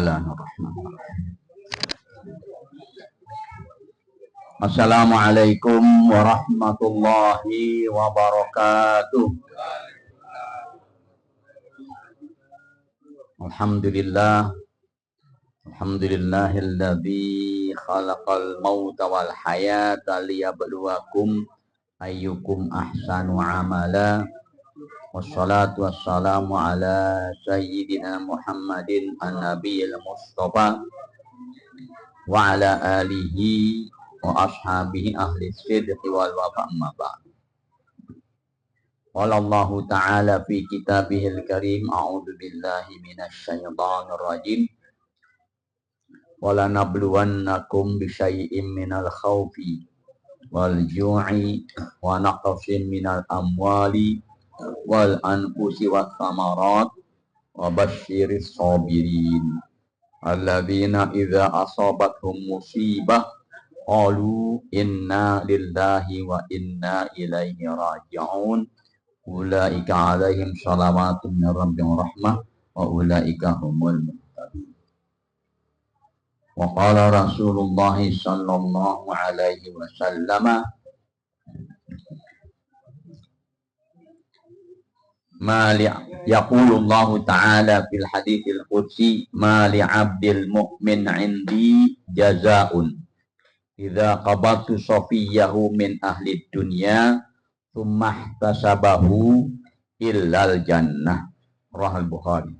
Bismillahirrahmanirrahim. Assalamualaikum warahmatullahi wabarakatuh. Alhamdulillah. Alhamdulillahilladzi khalaqal mauta wal hayata liyabluwakum ayyukum ahsanu amala. Wassalatu wassalamu ala sayyidina Muhammadin an-nabiyil mustafa wa ala alihi wa ashabihi ahli sidqi wal wafa amma ba'd. Qala Allah ta'ala fi kitabihil karim, a'udzu billahi minasy syaithanir rajim. Wala nabluwannakum bisyai'im minal khaufi wal ju'i wa naqsin minal amwali wal anfusi wat thamarat wa basyiris sabirin alladzina idza asabathum musibah qalu inna lillahi wa inna ilaihi raji'un ulaika alaihim salawatun min rabbihim rahmah wa ulaika humul muhtadun. Wa qala Rasulullah sallallahu alaihi wasallam ma li yaqulullahu ta'ala fil haditsil qudsi ma li 'abdil mu'min 'indi jazaa'un idza qabatu safiyahu min ahli dunya tsumma ihtasabahu illal jannah. Rahal Bukhari.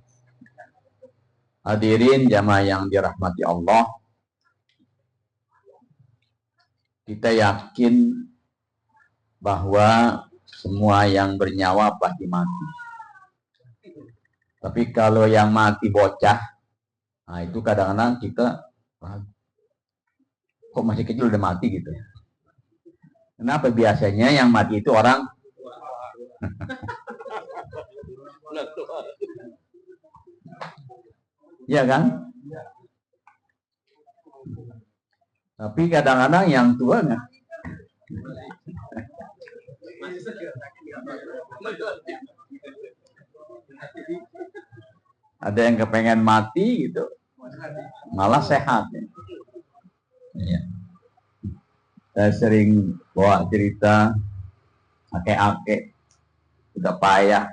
Hadirin jamaah yang dirahmati Allah, kita yakin bahwa semua yang bernyawa pasti mati. Tapi kalau yang mati bocah, nah itu kadang-kadang kita kok masih kecil udah mati gitu. Kenapa biasanya yang mati itu orang? Ya kan? Tapi kadang-kadang yang tua nggak. Ada yang kepengen mati gitu, malah sehat. Ya. Saya sering bawa cerita kakek-kakek udah payah,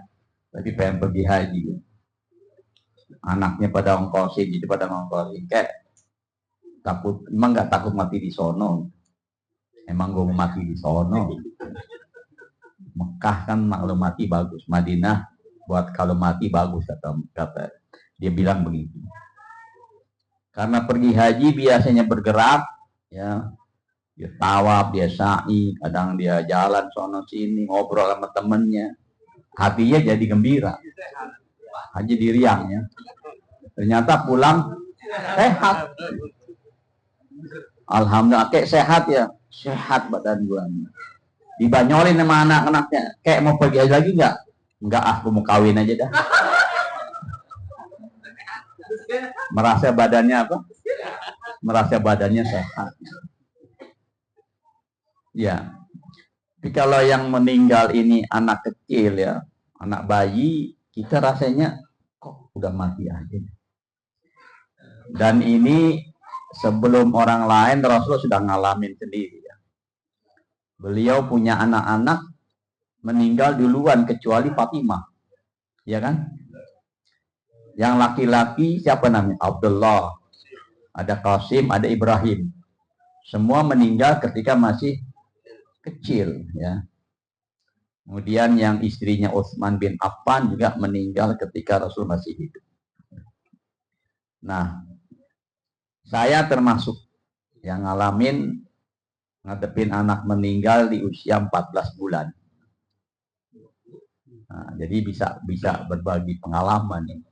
tapi pengen pergi haji. Anaknya pada ongkosin, jadi pada ngongkosin kayak takut, emang nggak takut mati di sono. Emang gue mau mati di sono. Mekah kan kalau mati bagus, Madinah buat kalau mati bagus kata dia bilang begitu. Karena pergi haji biasanya bergerak, ya, dia tawaf, dia sa'i, kadang dia jalan sono sini, ngobrol sama temennya, hatinya jadi gembira, haji diriang ya. Ternyata pulang sehat. Alhamdulillah, kayak sehat ya, sehat badan gua. Dibanyolin sama anak-anaknya, kayak mau pergi aja lagi nggak? Nggak, aku mau kawin aja dah. Merasa badannya apa? Merasa badannya sehat. Ya. Tapi kalau yang meninggal ini anak kecil ya, anak bayi, kita rasanya kok udah mati aja. Dan ini sebelum orang lain Rasul sudah ngalamin sendiri ya. Beliau punya anak-anak meninggal duluan kecuali Fatimah. Ya kan? Yang laki-laki siapa namanya? Abdullah. Ada Qasim, ada Ibrahim. Semua meninggal ketika masih kecil ya. Kemudian yang istrinya Utsman bin Affan juga meninggal ketika Rasul masih hidup. Nah, saya termasuk yang ngalamin ngadepin anak meninggal di usia 14 bulan. Nah, jadi bisa berbagi pengalaman.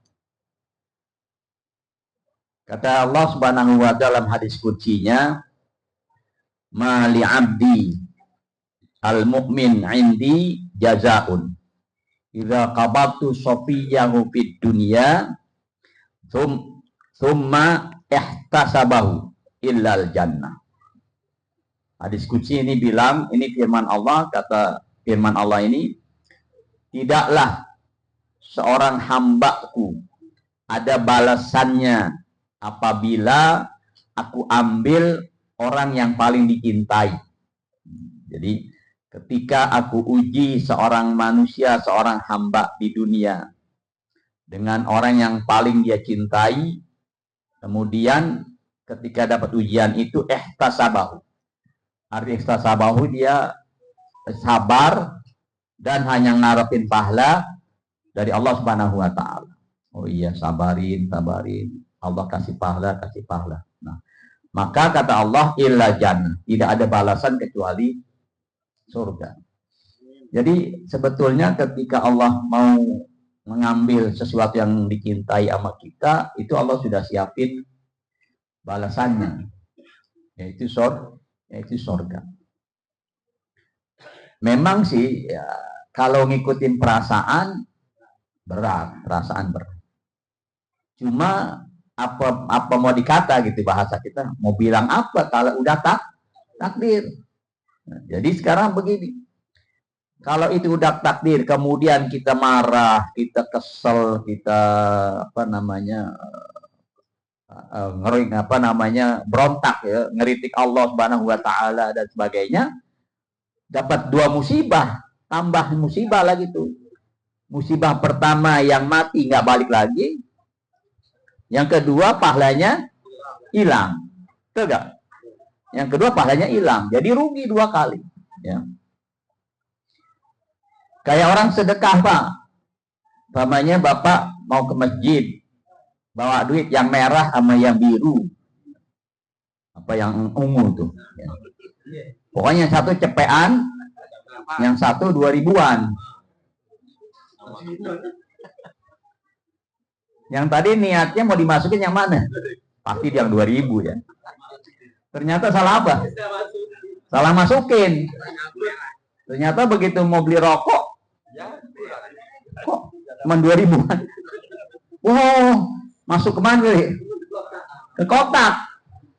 Kata Allah Subhanahu wa ta'ala dalam hadis qudsinya, ma li 'abdi al-mu'min 'indi jazaa'un idza qabatu safiyahu fid dunya thumma ihtasabahu illal jannah. Hadis qudsi ini bilang, ini firman Allah, kata firman Allah ini, tidaklah seorang hambaku ada balasannya apabila aku ambil orang yang paling dicintai. Jadi ketika aku uji seorang manusia, seorang hamba di dunia dengan orang yang paling dia cintai, kemudian ketika dapat ujian itu ihtasabahu. Arti ihtasabahu dia sabar dan hanya ngarepin pahala dari Allah Subhanahu wa taala. Oh iya, sabarin. Allah kasih pahala. Nah, maka kata Allah illa jannah, tidak ada balasan kecuali surga. Jadi sebetulnya ketika Allah mau mengambil sesuatu yang dicintai sama kita, itu Allah sudah siapin balasannya, yaitu surga. Memang sih ya, kalau ngikutin perasaan berat. Cuma apa mau dikata gitu bahasa kita, mau bilang apa kalau udah takdir. Nah, jadi sekarang begini, kalau itu udah takdir, kemudian kita marah, kita kesel, kita berontak ya, ngeritik Allah Subhanahu wa taala dan sebagainya, dapat 2 musibah, tambah musibah lagi tuh. Musibah pertama yang mati nggak balik lagi, yang kedua pahalanya hilang, betul nggak? Yang kedua pahalanya hilang, jadi rugi 2 kali. Ya. Kayak orang sedekah Pak, umpamanya Bapak mau ke masjid, bawa duit yang merah sama yang biru, apa yang ungu tuh. Ya. Pokoknya yang satu cepean, yang satu 2000-an. Yang tadi niatnya mau dimasukin yang mana? Pasti yang 2000 ya. Ternyata salah apa? Salah masukin. Ternyata begitu mau beli rokok, kok cuma 2000-an. Wow, masuk kemana nih? Ke kotak.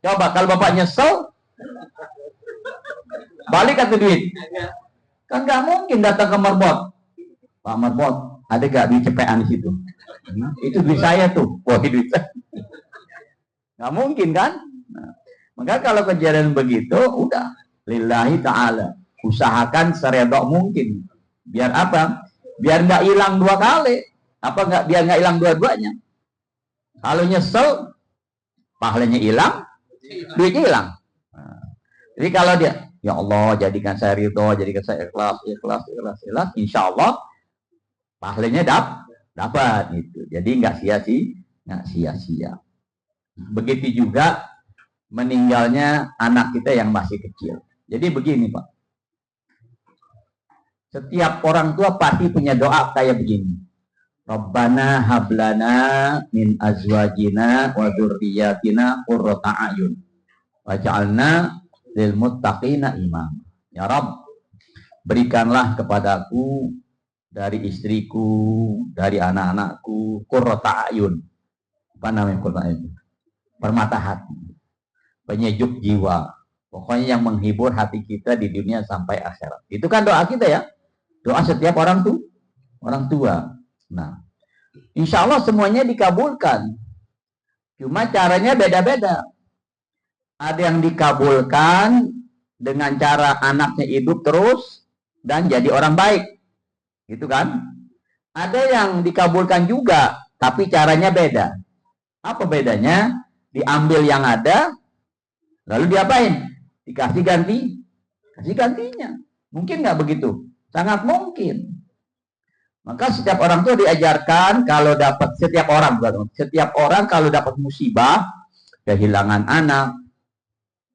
Coba kalau Bapak nyesel, balik atau duit? Kan nggak mungkin datang ke marbot. Pak Marbot, ada gak duit cepean di situ? Itu duit saya tuh. Wah, duit saya. Nggak mungkin kan? Nah, maka kalau kejadian begitu, udah lillahi ta'ala. Usahakan seredok mungkin. Biar apa? Biar nggak hilang 2 kali. Biar nggak hilang dua-duanya. Kalau nyesel, pahalanya hilang, duitnya hilang. Nah, jadi kalau dia, ya Allah, jadikan saya ridho, jadikan saya ikhlas, insya Allah pahalanya dapat gitu. Jadi nggak sia-sia. Begitu juga meninggalnya anak kita yang masih kecil. Jadi begini Pak, setiap orang tua pasti punya doa kayak begini. Rabbana hablana min azwajina wa dzurriyyatina qurrata a'yun waj'alna lil muttaqina imam. Ya Rabb, berikanlah kepadaku dari istriku, dari anak-anakku qurrata a'yun. Apa namanya qurrata a'yun? Permata hati, penyejuk jiwa. Pokoknya yang menghibur hati kita di dunia sampai akhirat. Itu kan doa kita ya. Doa setiap orang tua. Nah, insya Allah semuanya dikabulkan. Cuma caranya beda-beda. Ada yang dikabulkan dengan cara anaknya hidup terus dan jadi orang baik. Gitu kan? Ada yang dikabulkan juga, tapi caranya beda. Apa bedanya? Diambil yang ada, lalu diapain? Dikasih gantinya. Mungkin nggak begitu? Sangat mungkin. Maka setiap orang tua diajarkan kalau dapat setiap orang kalau dapat musibah, kehilangan anak,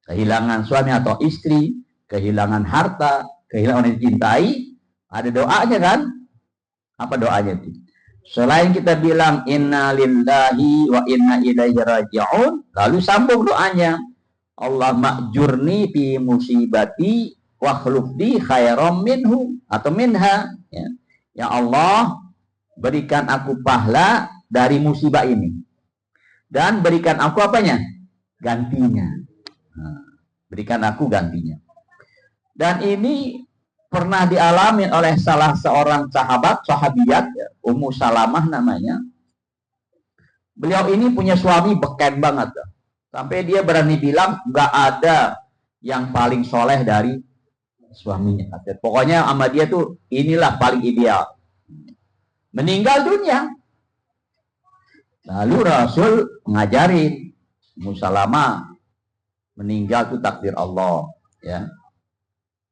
kehilangan suami atau istri, kehilangan harta, kehilangan orang yang dicintai, ada doanya kan? Apa doanya itu? Selain kita bilang inna lillahi wa inna ilaihi raji'un, lalu sambung doanya. Allah ma'jurni fi musibati wa khulufdi khairam minhu atau minha. Ya Allah, berikan aku pahala dari musibah ini. Dan berikan aku apanya? Gantinya. Nah, berikan aku gantinya. Dan ini pernah dialami oleh salah seorang sahabiyat, Ummu Salamah namanya. Beliau ini punya suami beken banget. Sampai dia berani bilang nggak ada yang paling soleh dari suaminya. Pokoknya sama dia tuh inilah paling ideal. Meninggal dunia. Lalu Rasul ngajarin Musalamah, meninggal itu takdir Allah, ya.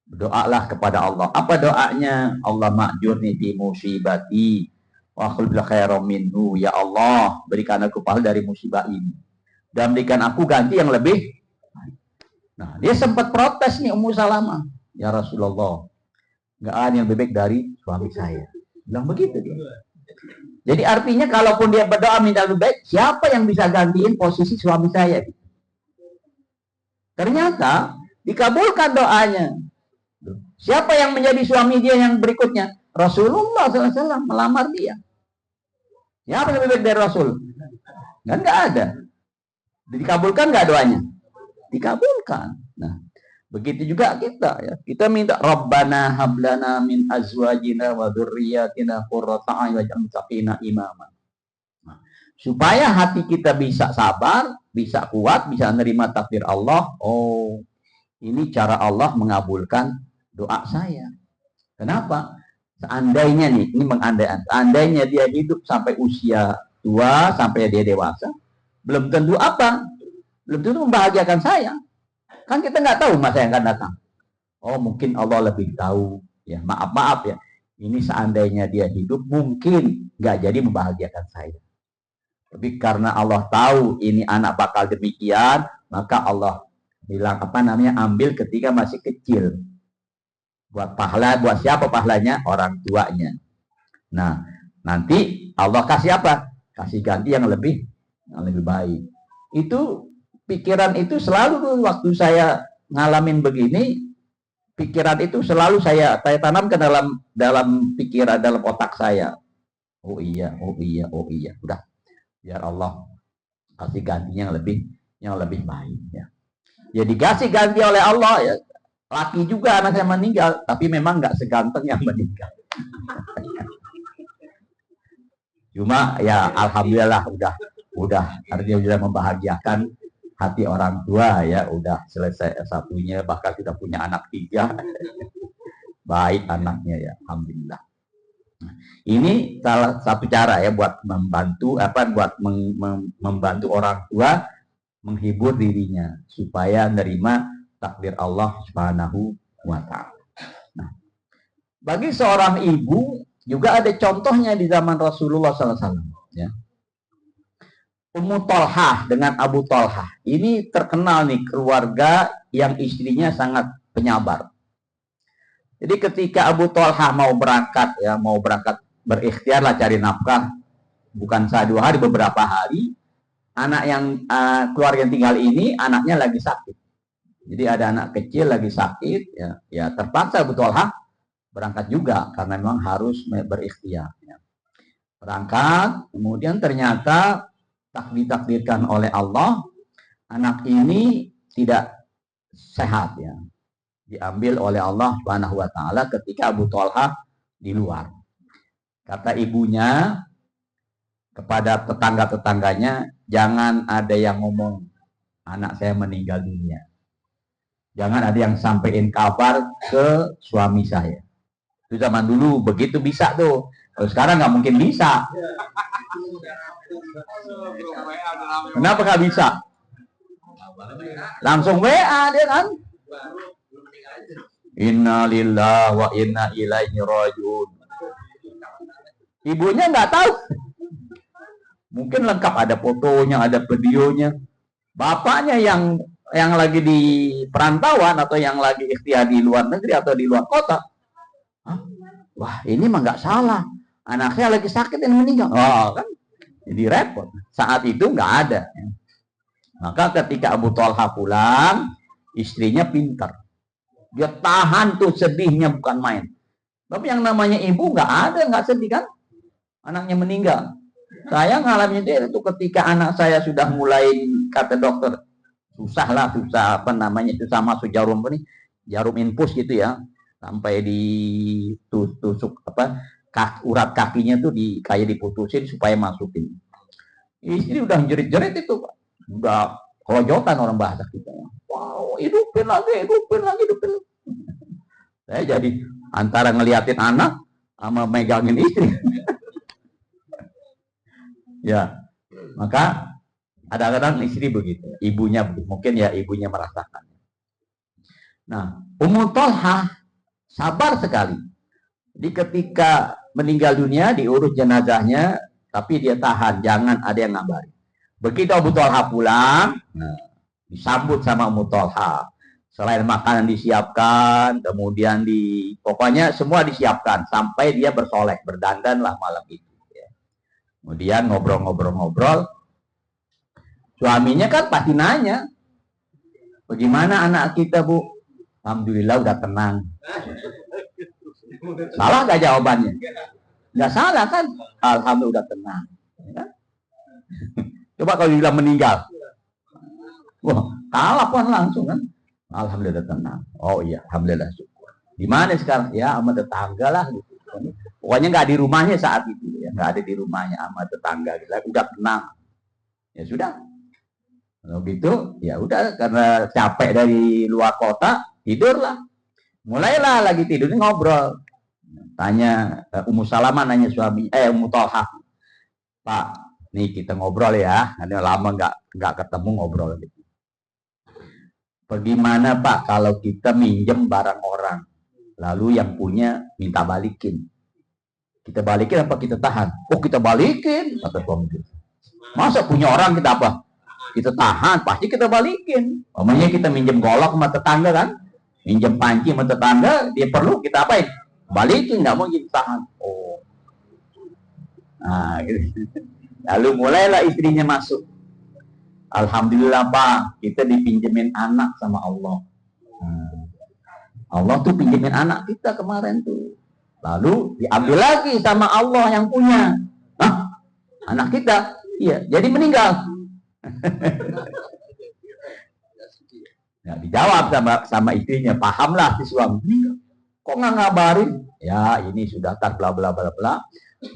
Berdoalah kepada Allah. Apa doanya? Allah ma'jurni fi musibati wa khulbil khairam minhu. Ya Allah, berikan aku pahala dari musibah ini dan berikan aku ganti yang lebih. Nah, dia sempat protes nih Ummu Salamah. Ya Rasulullah, nggak ada yang lebih baik dari suami saya. Bilang begitu dia. Jadi artinya kalaupun dia berdoa minta lebih baik, siapa yang bisa gantiin posisi suami saya? Ternyata dikabulkan doanya. Siapa yang menjadi suami dia yang berikutnya? Rasulullah SAW melamar dia. Siapa yang lebih baik dari Rasul? Kan nggak ada. Dikabulkan nggak doanya? Dikabulkan. Nah, begitu juga kita ya. Kita minta Rabbana hablana min azwajina wa dzurriyyatina qurrata a'yun waj'alna muttaqina imama. Nah, supaya hati kita bisa sabar, bisa kuat, bisa menerima takdir Allah. Oh, ini cara Allah mengabulkan doa saya. Kenapa? Seandainya nih, ini mengandaikan, seandainya dia hidup sampai usia tua, sampai dia dewasa, belum tentu apa? Belum tentu membahagiakan saya. Kan kita nggak tahu masa yang akan datang. Oh, mungkin Allah lebih tahu. Ya, maaf ya. Ini seandainya dia hidup, mungkin nggak jadi membahagiakan saya. Tapi karena Allah tahu ini anak bakal demikian, maka Allah bilang ambil ketika masih kecil. Buat pahala, buat siapa pahalanya? Orang tuanya. Nah, nanti Allah kasih apa? Kasih ganti yang lebih baik. Itu pikiran itu selalu waktu saya ngalamin begini, pikiran itu selalu saya tanam ke dalam pikiran, dalam otak saya. Oh iya. Udah, biar Allah kasih gantinya yang lebih baik ya. Ya dikasih ganti oleh Allah ya. Laki juga anak saya meninggal, tapi memang nggak seganteng yang meninggal. Cuma ya alhamdulillah udah artinya sudah membahagiakan hati orang tua ya, udah selesai satunya, bahkan sudah punya anak 3. Baik anaknya ya, alhamdulillah. Ini salah satu cara ya buat membantu membantu orang tua menghibur dirinya supaya menerima takdir Allah Subhanahu wa ta'ala. Nah, bagi seorang ibu juga ada contohnya di zaman Rasulullah SAW. Ya. Ummu Thalhah dengan Abu Thalhah. Ini terkenal nih keluarga yang istrinya sangat penyabar. Jadi ketika Abu Thalhah mau berangkat berikhtiar lah cari nafkah, bukan 1-2 hari, beberapa hari, anak yang keluarga yang tinggal ini anaknya lagi sakit. Jadi ada anak kecil lagi sakit, ya terpaksa Abu Thalhah berangkat juga karena memang harus berikhtiar. Ya. Berangkat, kemudian ternyata ditakdirkan oleh Allah anak ini tidak sehat ya. Diambil oleh Allah Subhanahu wa taala ketika Abu Thalhah di luar. Kata ibunya kepada tetangga-tetangganya, jangan ada yang ngomong anak saya meninggal dunia. Jangan ada yang sampein kabar ke suami saya. Itu zaman dulu begitu bisa tuh. Kalau sekarang nggak mungkin bisa. Kenapa nggak bisa? Langsung WA dia kan. Inna lillahi wa inna ilaihi rajiun. Ibunya nggak tahu. Mungkin lengkap ada fotonya, ada videonya. Bapaknya yang lagi di perantauan atau yang lagi ikhtiar di luar negeri atau di luar kota. Hah? Wah, ini mah nggak salah. Anaknya lagi sakit dan meninggal. Oh, kan? Jadi repot. Saat itu nggak ada. Maka ketika Abu Thalhah pulang, istrinya pintar. Dia tahan tuh sedihnya bukan main. Tapi yang namanya ibu nggak sedih kan? Anaknya meninggal. Saya ngalamin itu ketika anak saya sudah mulai, kata dokter, susah masuk jarum infus gitu ya, sampai ditusuk urat kakinya tuh kayak diputusin supaya masukin. Istri udah jerit-jerit itu, Pak. Udah kelojotan orang bahasa kita. Wow, hidupin lagi, hidupin lagi, hidupin lagi. Saya jadi antara ngeliatin anak sama megangin istri. Ya, maka kadang-kadang istri begitu, ibunya mungkin ya ibunya merasakan. Nah, Ummu Thalhah sabar sekali. Jadi ketika meninggal dunia diurus jenazahnya, tapi dia tahan, jangan ada yang ngabari. Begitu Abu Thalhah pulang, nah, disambut sama Ummu Thalhah. Selain makanan disiapkan, kemudian pokoknya semua disiapkan sampai dia bersolek, berdandan lah malam itu. Ya. Kemudian ngobrol-ngobrol-ngobrol, suaminya kan pasti nanya, bagaimana anak kita, Bu? Alhamdulillah udah tenang. Salah gak jawabannya? Gak salah kan? Alhamdulillah udah tenang. Ya. Coba kalau dibilang meninggal, wah kalah pun langsung kan? Alhamdulillah tenang. Oh iya, alhamdulillah syukur. Di mana sekarang? Ya sama tetangga lah. Gitu. Pokoknya nggak di rumahnya saat itu, ya nggak ada di rumahnya sama tetangga. Gitu. Udah tenang. Ya sudah. Kalau gitu, ya udah karena capek dari luar kota, tidurlah. Mulailah lagi tidur ngobrol. Tanya Ummu Salamah nanya suami, Ummu Thalhah, Pak, nih kita ngobrol ya. Karena lama nggak ketemu ngobrol gitu. Bagaimana Pak kalau kita minjem barang orang, lalu yang punya minta balikin? Kita balikin apa kita tahan? Oh kita balikin, kata suami. Masa punya orang kita apa? Kita tahan, pasti kita balikin. Namanya kita minjem golok sama tetangga kan? Minjem panci sama tetangga, dia perlu kita apain? Balikin, nggak mau kita tahan. Oh, nah gitu. Lalu mulailah istrinya masuk. Alhamdulillah Pak, kita dipinjemin anak sama Allah. Allah tuh pinjemin anak kita kemarin tuh. Lalu diambil lagi sama Allah yang punya. Hah? Anak kita? Iya, jadi meninggal. Ya, dijawab sama istrinya, pahamlah si suami. Kok nggak ngabarin? Ya ini sudah tar bla bla bla bla.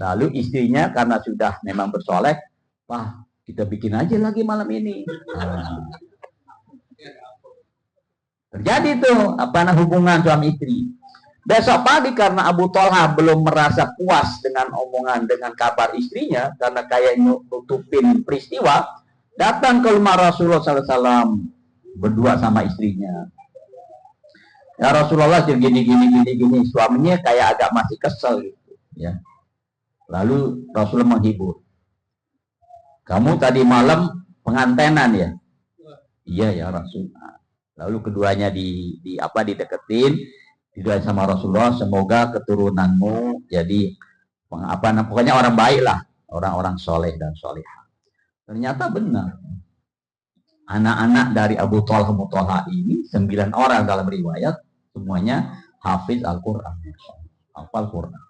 Lalu istrinya karena sudah memang bersoleh, Pak, kita bikin aja lagi malam ini. Nah. Terjadi tuh hubungan suami istri. Besok pagi karena Abu Thalhah belum merasa puas dengan omongan, dengan kabar istrinya, karena kayak nutupin peristiwa, datang ke rumah Rasulullah SAW berdua sama istrinya. Ya Rasulullah gini, suaminya kayak agak masih kesel gitu. Ya. Lalu Rasulullah menghibur. Kamu tadi malam pengantenan ya? Iya ya Rasulullah. Lalu keduanya dideketin, didoain sama Rasulullah, semoga keturunanmu jadi pokoknya orang baik lah, orang-orang soleh dan solehah. Ternyata benar. Anak-anak dari Abu Thalhah ini 9 orang dalam riwayat, semuanya hafiz Al-Quran, hafal Quran.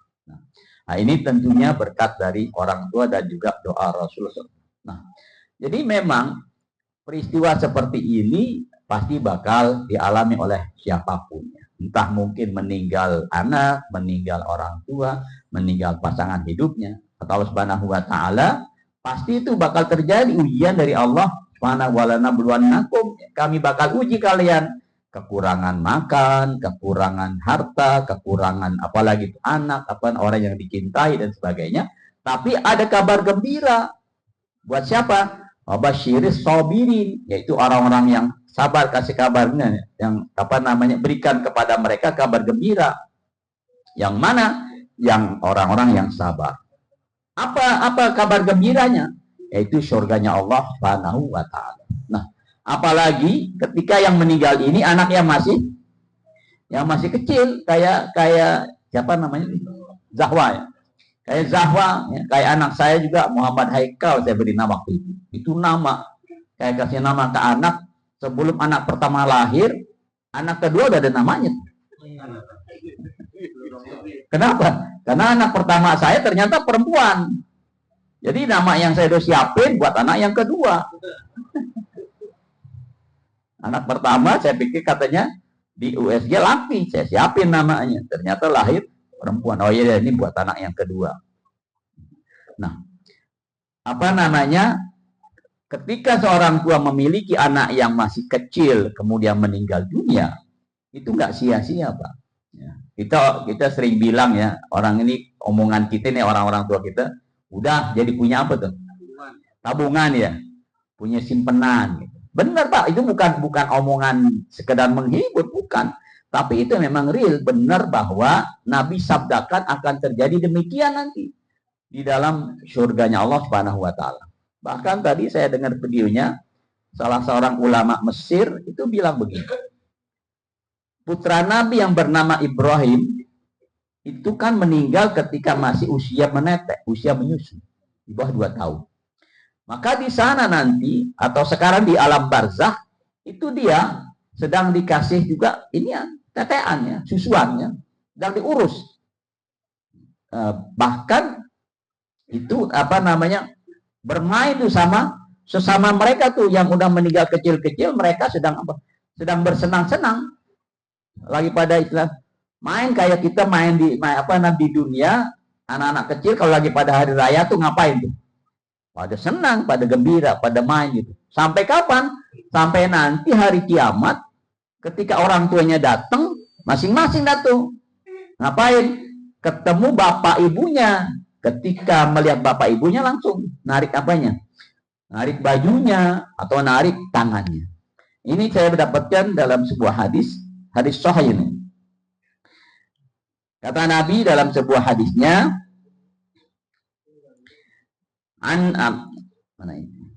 Nah, ini tentunya berkat dari orang tua dan juga doa Rasulullah. Nah, jadi memang peristiwa seperti ini pasti bakal dialami oleh siapapun. Entah mungkin meninggal anak, meninggal orang tua, meninggal pasangan hidupnya. Atau Allah Subhanahu wa Ta'ala, pasti itu bakal terjadi ujian dari Allah Subhanahu wa Ta'ala. Kami bakal uji kalian. Kekurangan makan, kekurangan harta, kekurangan apalagi anak, orang yang dicintai dan sebagainya. Tapi ada kabar gembira. Buat siapa? Wabasyiris sabirin, yaitu orang-orang yang sabar, kasih kabarnya, yang berikan kepada mereka kabar gembira. Yang mana? Yang orang-orang yang sabar. Apa kabar gembiranya? Yaitu surganya Allah Subhanahu wa Ta'ala. Nah, apalagi ketika yang meninggal ini anaknya masih kecil, kayak siapa namanya? Zahwa ya. Kayak Zahwa, ya. Kayak anak saya juga Muhammad Haikal, saya beri nama waktu itu. Itu nama, kayak kasih nama ke anak sebelum anak pertama lahir, anak kedua udah ada namanya. Kenapa? Karena anak pertama saya ternyata perempuan. Jadi nama yang saya udah siapin buat anak yang kedua. Anak pertama saya pikir katanya di USG laki, saya siapin namanya. Ternyata lahir perempuan. Oh iya, ini buat anak yang kedua. Nah, ketika seorang tua memiliki anak yang masih kecil kemudian meninggal dunia, itu nggak sia-sia, Pak. Ya. Kita sering bilang ya, orang ini omongan kita nih, orang-orang tua kita udah jadi punya apa tuh? Tabungan ya, punya simpenan. Gitu. Benar, Pak, itu bukan omongan sekedar menghibur, bukan. Tapi itu memang real, benar bahwa Nabi sabdakan akan terjadi demikian nanti di dalam surganya Allah Subhanahu wa taala. Bahkan tadi saya dengar videonya salah seorang ulama Mesir itu bilang begini. Putra Nabi yang bernama Ibrahim itu kan meninggal ketika masih usia menetek, usia menyusu, di bawah 2 tahun. Maka di sana nanti atau sekarang di alam barzakh itu dia sedang dikasih juga ini ya, teteannya, susuannya, sedang diurus. Bahkan itu apa namanya, bermain tuh sesama mereka tuh yang udah meninggal kecil-kecil, mereka sedang bersenang-senang lagi pada istilah main kayak kita main di dunia. Anak-anak kecil kalau lagi pada hari raya tuh ngapain tuh? Pada senang, pada gembira, pada main gitu. Sampai kapan? Sampai nanti hari kiamat ketika orang tuanya datang, masing-masing datang. Ngapain? Ketemu bapak ibunya. Ketika melihat bapak ibunya langsung narik apanya? Narik bajunya atau narik tangannya. Ini saya mendapatkan dalam sebuah hadis sahih ini. Kata Nabi dalam sebuah hadisnya, mana ini?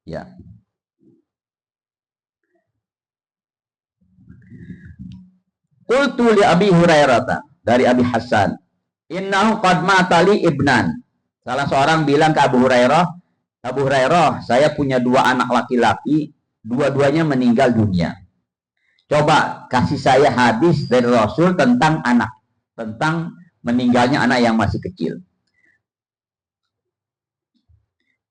Ya. Qultu li Abi Hurairah, dari Abi Hasan, innahu qad matali ibnan. Salah seorang bilang ke Abu Hurairah, saya punya 2 anak laki-laki, dua-duanya meninggal dunia. Coba kasih saya hadis dari Rasul tentang anak, tentang meninggalnya anak yang masih kecil.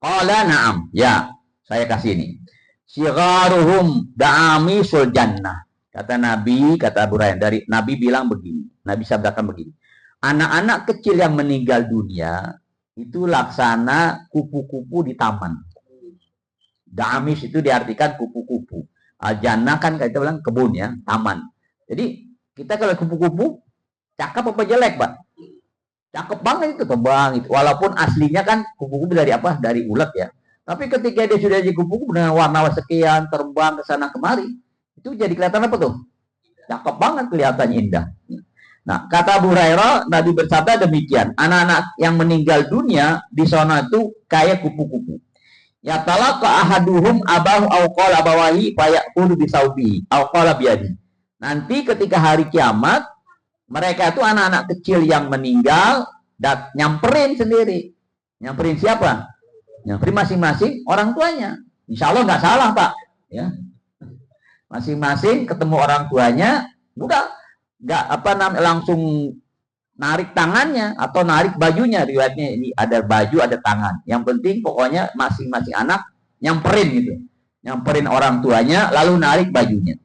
Qala na'am, ya, saya kasih ini. Sigharuhum da'amisul jannah. Kata Nabi, kata Abu Hurairah, dari Nabi bilang begini, Nabi sabdakan begini. Anak-anak kecil yang meninggal dunia itu laksana kupu-kupu di taman. Da'amis itu diartikan kupu-kupu. Al-jannah kan kita bilang kebun ya, taman. Jadi kita kalau kupu-kupu cakep apa jelek, Pak? Cakep banget itu, terbang itu. Walaupun aslinya kan kupu-kupu dari apa? Dari ulet ya. Tapi ketika dia sudah jadi kupu-kupu dengan warna sekian, terbang ke sana kemari, itu jadi kelihatan apa tuh? Cakep banget, kelihatan indah. Nah, kata Abu Hurairah, Nabi bersabda demikian. Anak-anak yang meninggal dunia di sana itu kayak kupu-kupu. Ya talaqa ahaduhum abahu au qala abawahi fayaqulu bisaubi au qala biyadi. Nanti ketika hari kiamat, mereka itu anak-anak kecil yang meninggal dan nyamperin sendiri. Nyamperin siapa? Nyamperin masing-masing orang tuanya. Insya Allah nggak salah, Pak. Ya. Masing-masing ketemu orang tuanya, udah nggak langsung narik tangannya atau narik bajunya. Riwayatnya ini ada baju, ada tangan. Yang penting pokoknya masing-masing anak nyamperin gitu. Nyamperin orang tuanya lalu narik bajunya.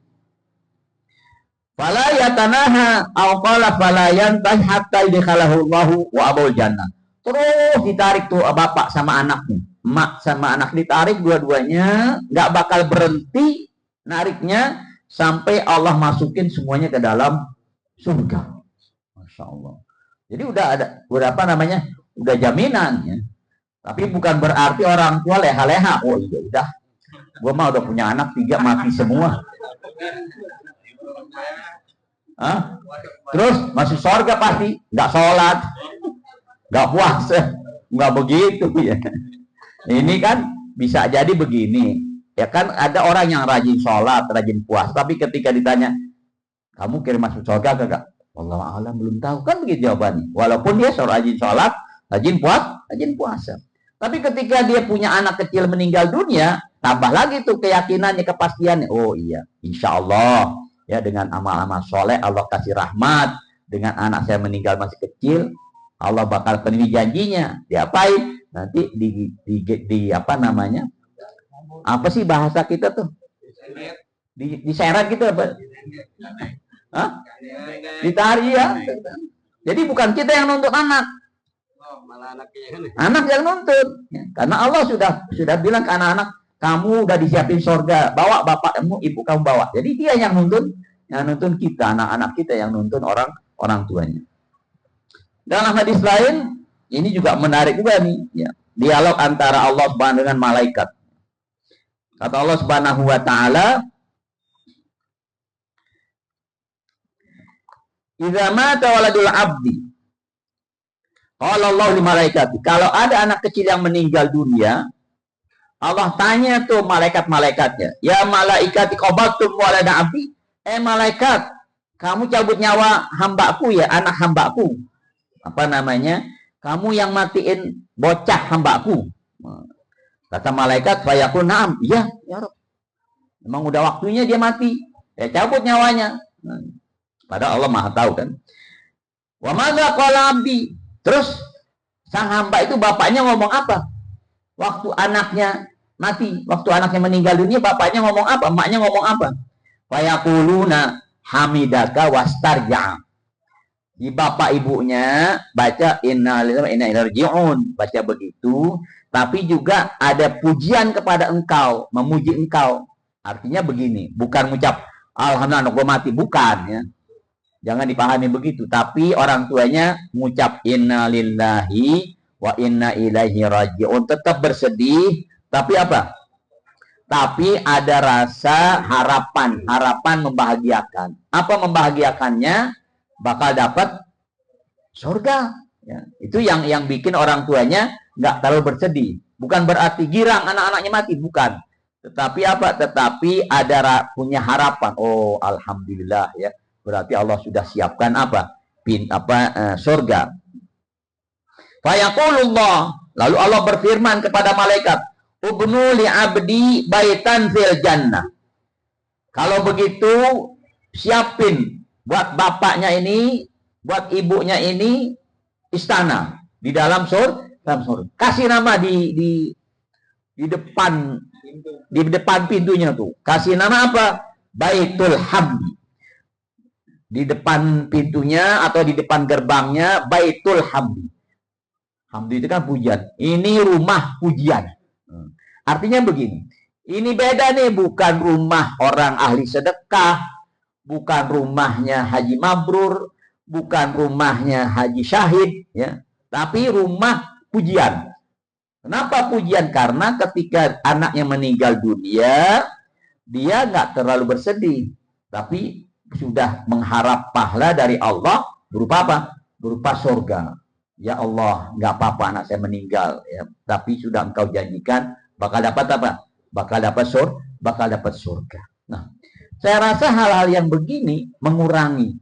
Fala yatanaha aw qala fala yantahi hatta yadkhalahu Allahu wa abul jannah. Terus ditarik tuh bapak sama anaknya. Emak sama anak ditarik dua-duanya, nggak bakal berhenti nariknya sampai Allah masukin semuanya ke dalam surga. Masya Allah. Jadi udah apa namanya? Udah jaminan ya. Tapi bukan berarti orang tua leha-leha. Oh iya udah. Gua mah udah punya anak 3 mati semua. Hah? Terus masuk surga pasti, nggak sholat, nggak puasa, nggak begitu ya. Ini kan bisa jadi begini. Ya kan ada orang yang rajin sholat, rajin puasa, tapi ketika ditanya, kamu kira masuk surga kagak? Wallahu a'lam, belum tahu, kan begitu jawabannya. Walaupun dia rajin sholat, rajin puasa. Tapi ketika dia punya anak kecil meninggal dunia, tambah lagi tuh keyakinannya, kepastiannya. Oh iya, insya Allah ya dengan amal-amal soleh Allah kasih rahmat. Dengan anak saya meninggal masih kecil, Allah bakal penuhi janjinya. Diapain? Nanti di apa namanya? Apa sih bahasa kita tuh? Diseret gitu apa? Hah? Ditarik ya. Jadi bukan kita yang nuntut anak. Anak yang nuntut. Ya, karena Allah sudah bilang ke anak-anak, kamu udah disiapin surga, bawa bapakmu, ibu kamu bawa. Jadi dia yang nuntun kita, anak-anak kita yang nuntun orang tuanya. Dalam hadis lain, ini juga menarik juga nih, ya. Dialog antara Allah Subhanahu dengan malaikat. Kata Allah Subhanahu wa taala, "Idza mata waladul abdi." Qala Allah li malaikati, kalau ada anak kecil yang meninggal dunia, Allah tanya tuh malaikat-malaikatnya, "Ya malaikati qabaltum walada abdi?" Malaikat, kamu cabut nyawa hambaku ya, anak hambaku. Apa namanya? Kamu yang matiin bocah hambaku. Kata malaikat, "Fayaqul na'am." Iya, ya Rabb. Memang udah waktunya dia mati. Ya cabut nyawanya. Padahal Allah Maha tahu kan. Wa madza qala abdi? Terus sang hamba itu bapaknya ngomong apa? Waktu anaknya mati, waktu anaknya meninggal dunia, bapaknya ngomong apa? Emaknya ngomong apa? Fayaquluna hamidaka wastarja'. Di bapak ibunya baca inna lillahi wa inna ilaihi raji'un, baca begitu, tapi juga ada pujian kepada engkau, memuji engkau. Artinya begini, bukan mengucap alhamdulillah gue mati, bukan ya. Jangan dipahami begitu, tapi orang tuanya mengucap inna lillahi wa inna ilaihi raji'un, tetap bersedih, tapi apa? Tapi ada rasa harapan membahagiakan. Apa membahagiakannya? Bakal dapat surga. Ya, itu yang bikin orang tuanya nggak terlalu bersedih. Bukan berarti girang anak-anaknya mati, bukan. Tetapi apa? Tetapi ada punya harapan. Oh, alhamdulillah ya. Berarti Allah sudah siapkan apa? Surga. Fayaqulullah, lalu Allah berfirman kepada malaikat, "Ubnu li abdi baitan fil jannah." Kalau begitu, siapin buat bapaknya ini, buat ibunya ini istana di dalam surga. Kasih nama di depan pintunya tuh. Kasih nama apa? Baitul Hamdi. Di depan pintunya atau di depan gerbangnya Baitul Hamdi. Hamdi itu kan pujian. Ini rumah pujian. Artinya begini. Ini beda nih, bukan rumah orang ahli sedekah, bukan rumahnya Haji Mabrur, bukan rumahnya Haji Syahid, ya, tapi rumah pujian. Kenapa pujian? Karena ketika anaknya meninggal dunia, dia nggak terlalu bersedih, tapi sudah mengharap pahala dari Allah berupa apa? Berupa surga. Ya Allah, nggak apa-apa anak saya meninggal, ya, tapi sudah engkau janjikan bakal dapat apa? Bakal dapat surga. Nah, saya rasa hal-hal yang begini mengurangi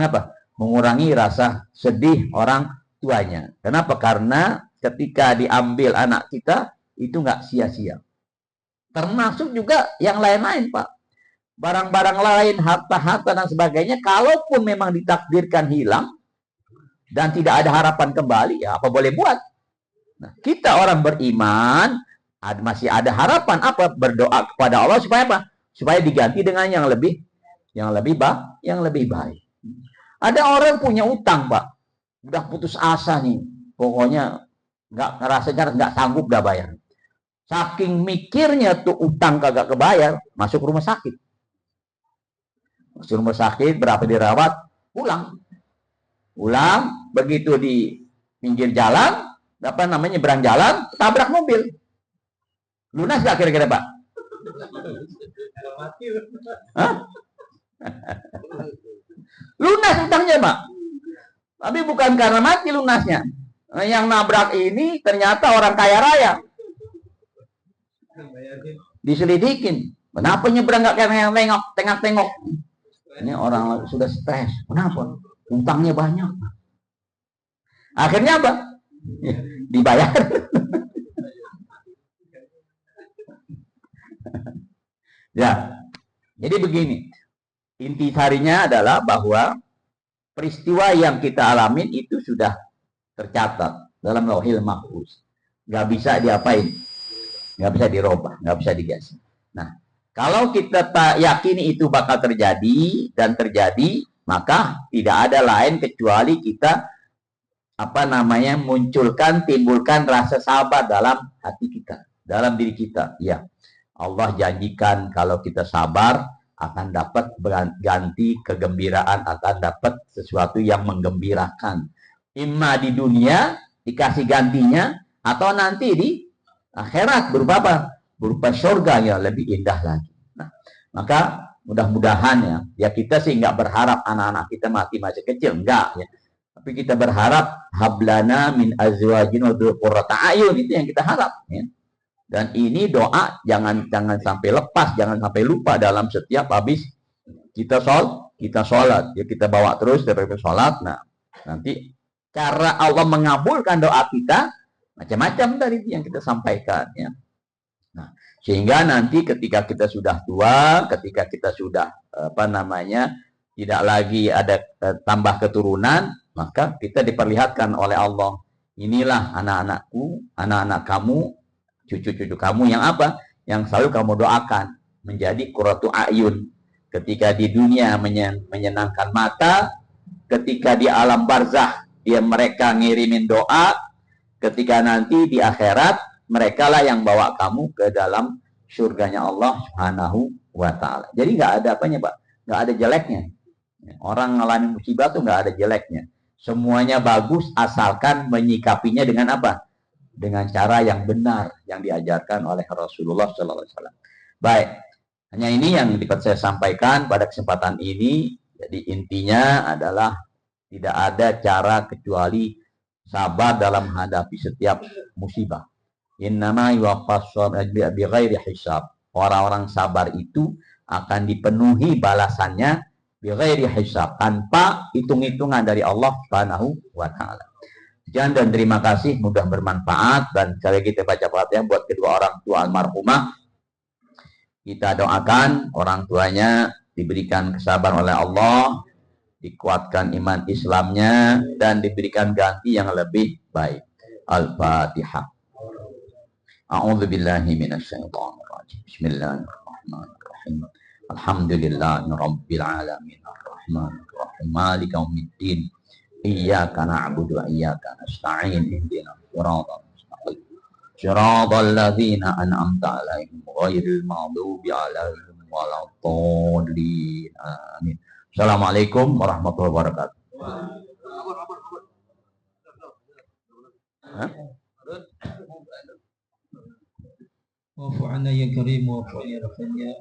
apa? Mengurangi rasa sedih orang tuanya. Kenapa? Karena ketika diambil anak kita itu nggak sia-sia. Termasuk juga yang lain-lain, Pak. Barang-barang lain, harta-harta dan sebagainya, kalaupun memang ditakdirkan hilang dan tidak ada harapan kembali, ya apa boleh buat? Nah, kita orang beriman masih ada harapan apa? Berdoa kepada Allah supaya apa? Supaya diganti dengan yang lebih baik. Ada orang punya utang, Pak. Udah putus asa nih. Pokoknya rasanya nggak sanggup dah bayar. Saking mikirnya tuh utang kagak kebayar, masuk rumah sakit. Masuk rumah sakit, berapa dirawat, pulang, begitu di pinggir jalan, nyebrang jalan, tabrak mobil. Lunas gak kira-kira, Pak? Hah? Lunas utangnya, Pak. Tapi bukan karena mati lunasnya. Yang nabrak ini ternyata orang kaya raya. Diselidikin. Kenapa nyebrang gak karena yang tengok-tengok? Ini orang sudah stres. Kenapa? Utangnya banyak. Akhirnya apa? Dibayar. Ya, jadi begini. Inti sarinya adalah bahwa peristiwa yang kita alamin itu sudah tercatat dalam Lauhil Mahfuz. Nggak bisa diapain, nggak bisa dirubah, nggak bisa digeser. Nah, kalau kita tak yakini itu bakal terjadi dan terjadi, maka tidak ada lain kecuali kita timbulkan rasa sabar dalam hati kita, dalam diri kita. Ya, Allah janjikan kalau kita sabar akan dapat ganti kegembiraan, akan dapat sesuatu yang menggembirakan. Imma di dunia dikasih gantinya, atau nanti di akhirat berupa apa? Berupa surga yang lebih indah lagi. Nah, maka mudah-mudahan ya kita sih nggak berharap anak-anak kita mati masih kecil, enggak ya. Tapi kita berharap hablana min azwajin wa qurrata ayun, itu yang kita harap ya. Dan ini doa jangan sampai lepas, jangan sampai lupa dalam setiap habis kita sholat ya, kita bawa terus dari sholat. Nah, nanti cara Allah mengabulkan doa kita macam-macam dari yang kita sampaikan ya. Nah, sehingga nanti ketika kita sudah tua, ketika kita sudah tidak lagi ada tambah keturunan, maka kita diperlihatkan oleh Allah, inilah anak-anakku, anak-anak kamu, cucu-cucu kamu yang apa? Yang selalu kamu doakan menjadi qurratu ayun. Ketika di dunia menyenangkan mata, ketika di alam barzah mereka ngirimin doa, ketika nanti di akhirat mereka lah yang bawa kamu ke dalam surganya Allah Subhanahu wa ta'ala. Jadi nggak ada apanya, Pak, nggak ada jeleknya. Orang ngalamin musibah tuh nggak ada jeleknya. Semuanya bagus asalkan menyikapinya dengan apa? Dengan cara yang benar yang diajarkan oleh Rasulullah SAW. Baik, hanya ini yang dapat saya sampaikan pada kesempatan ini. Jadi intinya adalah tidak ada cara kecuali sabar dalam menghadapi setiap musibah. Innama yuwaffas bighairi hisab. Orang-orang sabar itu akan dipenuhi balasannya bighairi hisab, tanpa hitung-hitungan dari Allah Subhanahu wa ta'ala. Dan terima kasih, mudah bermanfaat. Dan sekali kita baca Fatihah buat kedua orang tua almarhumah. Kita doakan orang tuanya diberikan kesabaran oleh Allah, dikuatkan iman Islamnya, dan diberikan ganti yang lebih baik. Al-Fatihah. A'udzu billahi minasyaitonir rajim. Bismillahirrahmanirrahim. Alhamdulillahirabbil alamin. Arrahmanir rahim. Maliki yaumiddin. Iyyaka na'budu wa iyyaka nasta'in. Ihdinas siratal mustaqim. Siratal ladzina an'amta 'alaihim ghairil maghdubi 'alaihim waladdallin. Amin. Assalamualaikum warahmatullahi wabarakatuh. Wa'fu 'anna ya karim wa'fu ya rahim ya